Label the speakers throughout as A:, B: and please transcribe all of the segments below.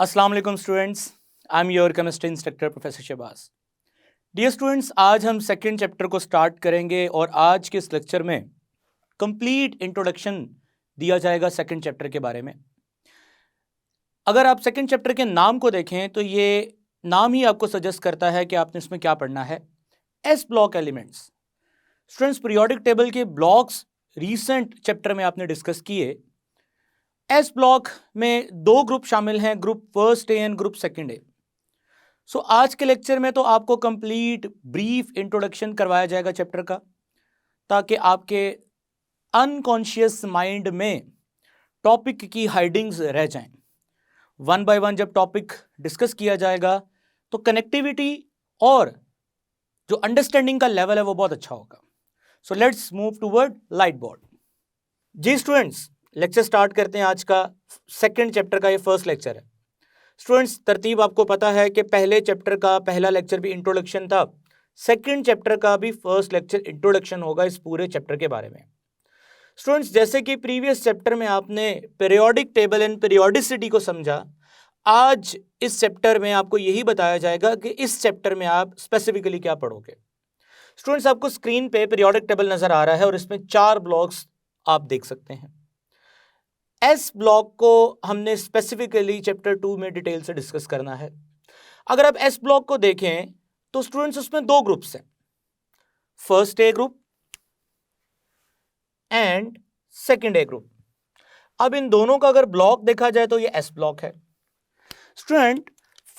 A: अस्सलाम वालेकुम students, I am your chemistry instructor professor Shahbaz. Dear students, आज हम सेकंड चैप्टर को स्टार्ट करेंगे और आज के इस लेक्चर में कंप्लीट इंट्रोडक्शन दिया जाएगा सेकंड चैप्टर के बारे में। अगर आप सेकंड चैप्टर के नाम को देखें तो ये नाम ही आपको सजेस्ट करता है कि आपने इसमें क्या पढ़ना है। S block elements. Students, periodic table के ब्लॉक्स रीसेंट चैप्टर में आपने डिस्कस किए। एस ब्लॉक में दो ग्रुप शामिल हैं, group first A and group second A. So आज के लेक्चर में तो आपको कंप्लीट ब्रीफ इंट्रोडक्शन करवाया जाएगा चैप्टर का, ताकि आपके अनकॉन्शियस माइंड में टॉपिक की हाइडिंग्स रह जाएं। वन बाय वन जब टॉपिक डिस्कस किया जाएगा तो कनेक्टिविटी और जो अंडरस्टैंडिंग का लेवल है वो बहुत अच्छा होगा। So let's move toward light board. जी स्टूडेंट्स, लेक्चर स्टार्ट करते हैं। आज का सेकंड चैप्टर का ये फर्स्ट लेक्चर है। स्टूडेंट्स, तरतीब आपको पता है कि पहले चैप्टर का पहला लेक्चर भी इंट्रोडक्शन था, सेकंड चैप्टर का भी फर्स्ट लेक्चर इंट्रोडक्शन होगा इस पूरे चैप्टर के बारे में। स्टूडेंट्स, जैसे कि प्रीवियस चैप्टर में आपने पीरियोडिक टेबल एंड पीरियोडिसिटी को समझा, आज इस चैप्टर में आपको यही बताया जाएगा कि इस चैप्टर में आप स्पेसिफिकली क्या पढ़ोगे। स्टूडेंट्स, आपको स्क्रीन पे पीरियोडिक टेबल नजर आ रहा है और इसमें 4 ब्लॉक्स आप देख सकते हैं। एस ब्लॉक को हमने स्पेसिफिकली चैप्टर 2 में डिटेल से डिस्कस करना है। अगर आप एस ब्लॉक को देखें तो स्टूडेंट्स उसमें दो ग्रुप्स हैं, first A group and second A group. अब इन दोनों का अगर ब्लॉक देखा जाए तो ये एस ब्लॉक है। स्टूडेंट,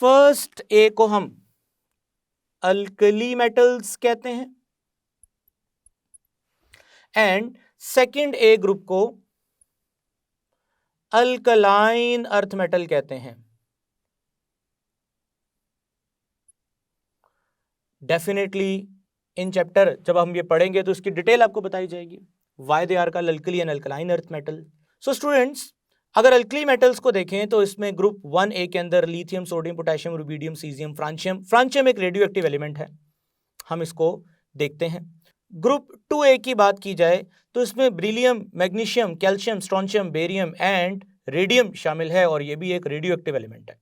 A: फर्स्ट ए को हम अल्कली मेटल्स कहते हैं एंड सेकंड ए ग्रुप को अल्कलाइन अर्थ मेटल कहते हैं। डेफिनेटली इन चैप्टर जब हम ये पढ़ेंगे तो इसकी डिटेल आपको बताई जाएगी, why they are called alkali and alkaline earth metal. So students, अगर अल्कली मेटल्स को देखें तो इसमें ग्रुप 1A के अंदर lithium, sodium, potassium, rubidium, caesium, francium. Francium एक रेडियो एक्टिव एलिमेंट है, हम इसको देखते हैं। ग्रुप 2A की बात की जाए तो इसमें beryllium, magnesium, calcium, strontium, barium and radium शामिल है और यह भी एक रेडियो एक्टिव एलिमेंट है।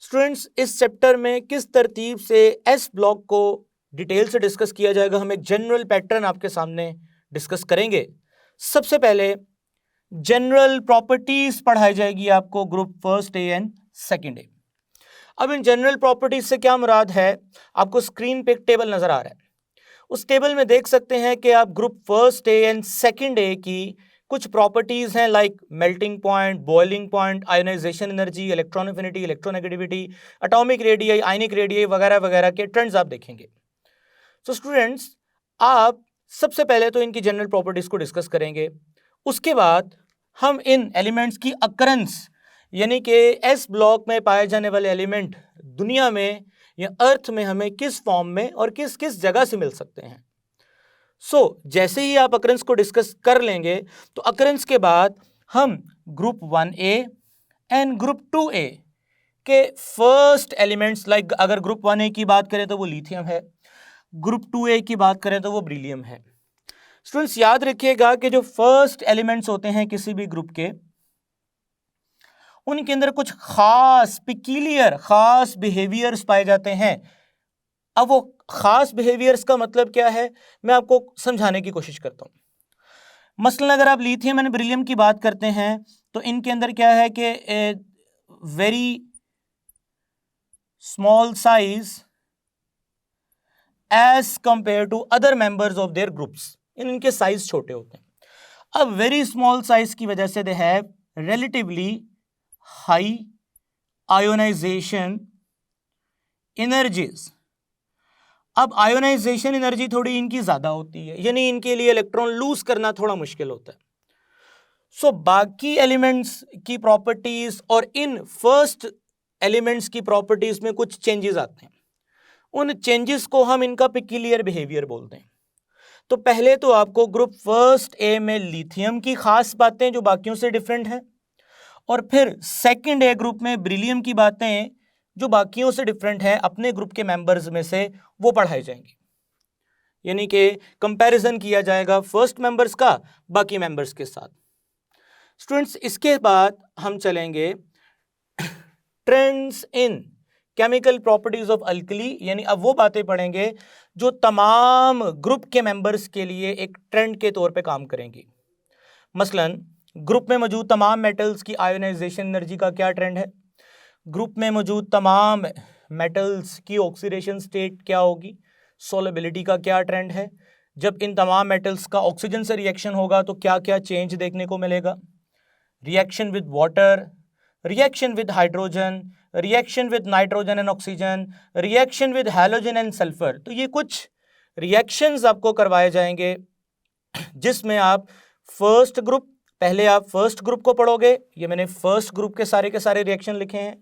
A: स्टूडेंट्स, इस चैप्टर में किस तरतीब से एस ब्लॉक को डिटेल से डिस्कस किया जाएगा, हम एक जनरल पैटर्न आपके सामने डिस्कस करेंगे। सबसे पहले जनरल प्रॉपर्टीज पढ़ाई जाएगी आपको group first A and second ए। अब इन जनरल प्रॉपर्टीज से क्या मुराद है, आपको स्क्रीन पे एक टेबल नजर आ रहा है। उस टेबल में देख सकते हैं कि आप group first A and second A की कुछ प्रॉपर्टीज हैं, like melting point, boiling point, ionisation energy, electron affinity, electronegativity, atomic radius, ionic radius वगैरह वगैरह के ट्रेंड्स आप देखेंगे। सो स्टूडेंट्स, आप सबसे पहले तो इनकी जनरल प्रॉपर्टीज को डिस्कस करेंगे, उसके बाद हम इन एलिमेंट्स की अकरेंस यानी कि एस ब्लॉक में पाए जाने वाले एलिमेंट दुनिया में या अर्थ में हमें किस फॉर्म में और किस किस जगह से मिल सकते हैं। जैसे ही आप अकरेंस को डिस्कस कर लेंगे तो अकरेंस के बाद हम group 1A and group 2A के फर्स्ट एलिमेंट्स, लाइक अगर ग्रुप 1A की बात करें तो वो लिथियम है, ग्रुप 2A की बात करें तो वो ब्रिलियम है। स्टूडेंट्स, याद रखिएगा कि जो फर्स्ट एलिमेंट्स होते हैं किसी भी ग्रुप के, उनके अंदर कुछ खास पिक्यूलियर, खास बिहेवियर्स पाए जाते हैं। अब वो खास बिहेवियर्स का मतलब क्या है, मैं आपको समझाने की कोशिश करता हूं। मसलन अगर आप लिथियम एंड ब्रिलियम की बात करते हैं तो इनके अंदर क्या है कि very small size as compare to other members of their groups, इनके साइज छोटे होते हैं। अब वेरी स्मॉल साइज की वजह से they have relatively high ionisation energies. अब आयोनाइजेशन एनर्जी थोड़ी इनकी ज्यादा होती है, यानी इनके लिए इलेक्ट्रॉन लूज करना थोड़ा मुश्किल होता है। बाकी एलिमेंट्स की प्रॉपर्टीज और इन फर्स्ट एलिमेंट्स की प्रॉपर्टीज में कुछ चेंजेस आते हैं, उन चेंजेस को हम इनका पिक्यूलियर बिहेवियर बोलते हैं। तो पहले तो आपको ग्रुप फर्स्ट ए में लिथियम की खास बातें जो बाकियों से डिफरेंट है, और फिर सेकंड ए ग्रुप में ब्रिलियम की बातें जो बाकियों से डिफरेंट है अपने ग्रुप के मेंबर्स में से, वो पढ़ाई जाएंगी। यानी कि कंपैरिजन किया जाएगा फर्स्ट मेंबर्स का बाकी मेंबर्स के साथ। स्टूडेंट्स, इसके बाद हम चलेंगे trends in chemical properties of alkali, यानी अब वो बातें पढ़ेंगे जो तमाम ग्रुप के मेंबर्स के लिए एक ट्रेंड के तौर पे काम करेंगी। मसलन ग्रुप में मौजूद तमाम मेटल्स की आयोनाइजेशन एनर्जी का क्या ट्रेंड है, ग्रुप में मौजूद तमाम मेटल्स की ऑक्सीडेशन स्टेट क्या होगी, सोलेबिलिटी का क्या ट्रेंड है, जब इन तमाम मेटल्स का ऑक्सीजन से रिएक्शन होगा तो क्या क्या चेंज देखने को मिलेगा, reaction with water, reaction with hydrogen, reaction with nitrogen and oxygen, reaction with halogen and sulphur. तो ये कुछ रिएक्शंस आपको करवाए जाएंगे जिसमें आप फर्स्ट ग्रुप, पहले आप फर्स्ट ग्रुप को पढ़ोगे, ये मैंने फर्स्ट ग्रुप के सारे रिएक्शन लिखे हैं।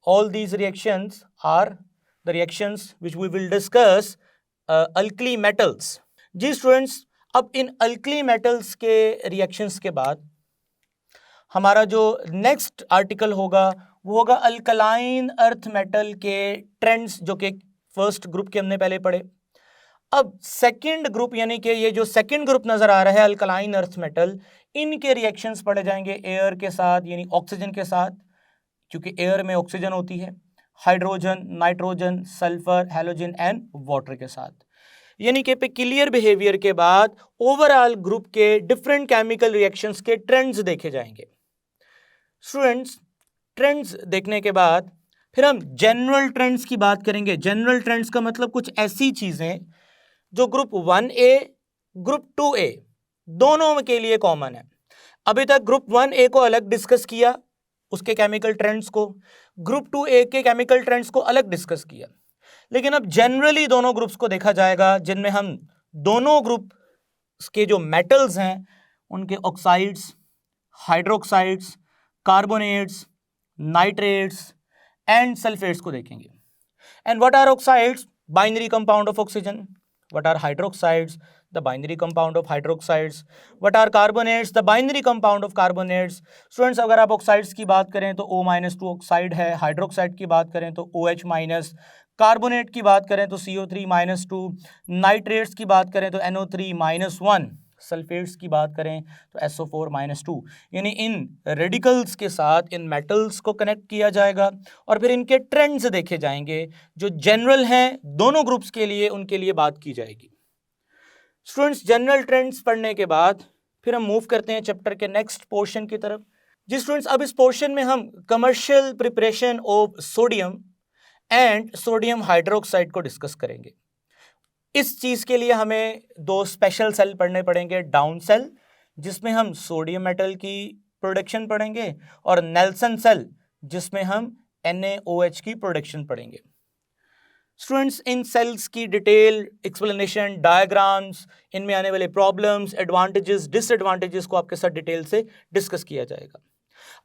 A: All these reactions are the reactions which we will discuss alkali metals. जी स्टूडेंट्स, अब इन अल्कली मेटल्स के रिएक्शंस के बाद हमारा जो नेक्स्ट आर्टिकल होगा वो होगा अल्कलाइन अर्थ मेटल के ट्रेंड्स, जो कि फर्स्ट ग्रुप के हमने पहले पढ़े। अब सेकंड ग्रुप, यानी कि ये जो सेकंड ग्रुप नजर आ रहा है अल्कलाइन अर्थ मेटल, इनके रिएक्शंस पढ़े जाएंगे एयर के साथ, यानी ऑक्सीजन के साथ, क्योंकि एयर में ऑक्सीजन होती है, hydrogen, nitrogen, sulphur, halogen and water के साथ। यानी कि पेक्यूलियर बिहेवियर के बाद ओवरऑल ग्रुप के डिफरेंट केमिकल रिएक्शंस के ट्रेंड्स देखे जाएंगे। स्टूडेंट्स, ट्रेंड्स देखने के बाद फिर हम जनरल ट्रेंड्स की बात करेंगे। जनरल ट्रेंड्स का मतलब कुछ ऐसी चीजें जो ग्रुप 1A, ग्रुप 2A दोनों के लिए कॉमन है। अभी तक ग्रुप 1A को अलग डिस्कस किया, उसके केमिकल ट्रेंड्स को, ग्रुप 2A के केमिकल ट्रेंड्स को अलग डिस्कस किया, लेकिन अब जनरली दोनों ग्रुप्स को देखा जाएगा जिनमें हम दोनों ग्रुप के जो मेटल्स हैं उनके oxides, hydroxides, carbonates, nitrates and sulphates को देखेंगे। And what are oxides? Binary compound of oxygen. What are hydroxides? The binary compound of hydroxides. What are carbonates? The binary compound of carbonates. Students, अगर आप oxides की बात करें तो O-2 oxide है, hydroxide की बात करें तो OH-, कार्बोनेट की बात करें तो CO3-2, नाइट्रेट्स की बात करें तो NO3-1, सल्फेट्स की बात करें तो SO4-2। यानी इन रेडिकल्स के साथ इन मेटल्स को कनेक्ट किया जाएगा और फिर इनके ट्रेंड्स देखे जाएंगे जो जनरल हैं दोनों ग्रुप्स के लिए, उनके लिए बात की जाएगी। स्टूडेंट्स, जनरल ट्रेंड्स पढ़ने के बाद फिर हम मूव करते हैं चैप्टर के नेक्स्ट पोर्शन की तरफ। जी स्टूडेंट्स, अब इस पोर्शन में हम commercial preparation of sodium and sodium hydroxide को डिस्कस करेंगे। इस चीज़ के लिए हमें दो स्पेशल सेल पढ़ने पड़ेंगे, डाउन सेल जिसमें हम सोडियम मेटल की प्रोडक्शन पढ़ेंगे और नेल्सन सेल जिसमें हम NaOH की प्रोडक्शन पढ़ेंगे। स्टूडेंट्स, इन सेल्स की डिटेल एक्सप्लेनेशन, डायग्राम्स, इनमें आने वाले प्रॉब्लम्स, एडवांटेजेस, डिसएडवांटेजेस को आपके साथ डिटेल से डिस्कस किया जाएगा।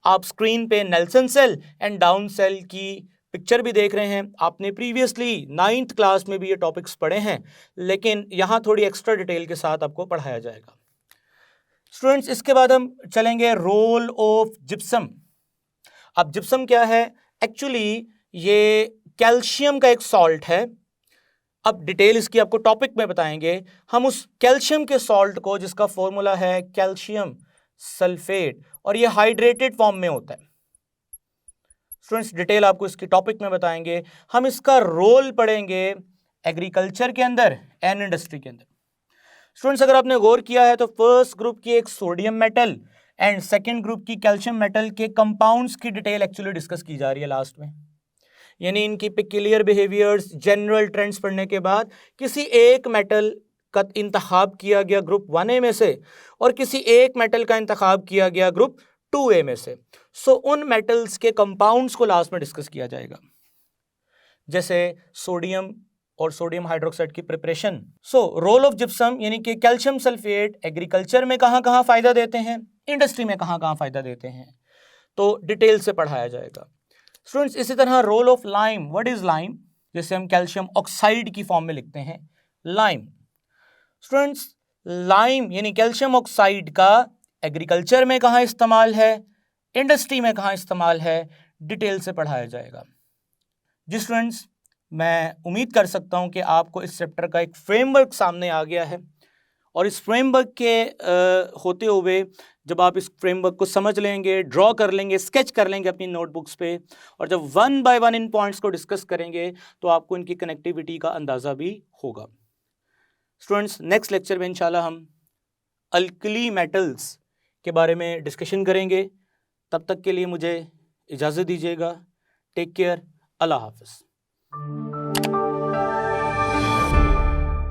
A: आप स्क्रीन पे Nelson cell and Down cell की पिक्चर भी देख रहे हैं। आपने प्रीवियसली 9th क्लास में भी ये टॉपिक्स पढ़े हैं, लेकिन यहाँ थोड़ी एक्स्ट्रा डिटेल के साथ आपको पढ़ाया जाएगा। स्टूडेंट्स, इसके बाद हम चलेंगे रोल ऑफ जिप्सम। अब जिप्सम क्या है? एक्चुअली ये कैल्शियम का एक सॉल्ट है। अब डिटेल इसकी आपको टॉपिक में बताएंगे। हम उस कैल्शियम के सॉल्ट को, जिसका फॉर्मूला है कैल्शियम सल्फेट, और ये हाइड्रेटेड फॉर्म में होता है। स्टूडेंट्स, डिटेल आपको इसकी टॉपिक में बताएंगे। हम इसका रोल पढ़ेंगे एग्रीकल्चर के अंदर एंड इंडस्ट्री के अंदर। स्टूडेंट्स, अगर आपने गौर किया है तो फर्स्ट ग्रुप की एक sodium metal and second group की कैल्शियम मेटल के कंपाउंड्स की डिटेल एक्चुअली डिस्कस की जा रही है लास्ट में। यानी इनकी पेक्यूलियर बिहेवियर्स, जनरल ट्रेंड्स पढ़ने के बाद किसी एक मेटल का इंतखाब किया गया ग्रुप 1A में से और किसी एक मेटल का इंतखाब किया गया ग्रुप 2A में से। सो उन मेटल्स के कंपाउंड्स को लास्ट में डिस्कस किया जाएगा, जैसे सोडियम और सोडियम हाइड्रोक्साइड की preparation. So role of gypsum यानी कि कैल्शियम सल्फेट एग्रीकल्चर में कहाँ कहाँ फायदा देते हैं, इंडस्ट्री में कहाँ कहाँ फायदा देते हैं, तो डिटेल से पढ़ाया जाएगा। स्टूडेंट्स, इसी तरह role of lime. What is lime? जैसे हम कैल्शियम ऑक्साइड की फॉर्म में लिखते हैं लाइम। स्टूडेंट्स, लाइम यानी कैल्शियम ऑक्साइड का एग्रीकल्चर में कहाँ इस्तेमाल है, इंडस्ट्री में कहाँ इस्तेमाल है, डिटेल से पढ़ाया जाएगा। जी स्टूडेंट्स, मैं उम्मीद कर सकता हूँ कि आपको इस चैप्टर का एक फ्रेमवर्क सामने आ गया है और इस फ्रेमवर्क के होते हुए जब आप इस फ्रेमवर्क को समझ लेंगे, ड्रॉ कर लेंगे, स्केच कर लेंगे अपनी नोटबुक्स पे, और जब one by one in points को डिस्कस करेंगे तो आपको इनकी कनेक्टिविटी का अंदाज़ा भी होगा। स्टूडेंट्स, नेक्स्ट लेक्चर में इंशाल्लाह हम अल्कली मेटल्स के बारे में डिस्कशन करेंगे। तब तक के लिए मुझे इजाज़त दीजिएगा। Take care. अल्लाह हाफ़िज़।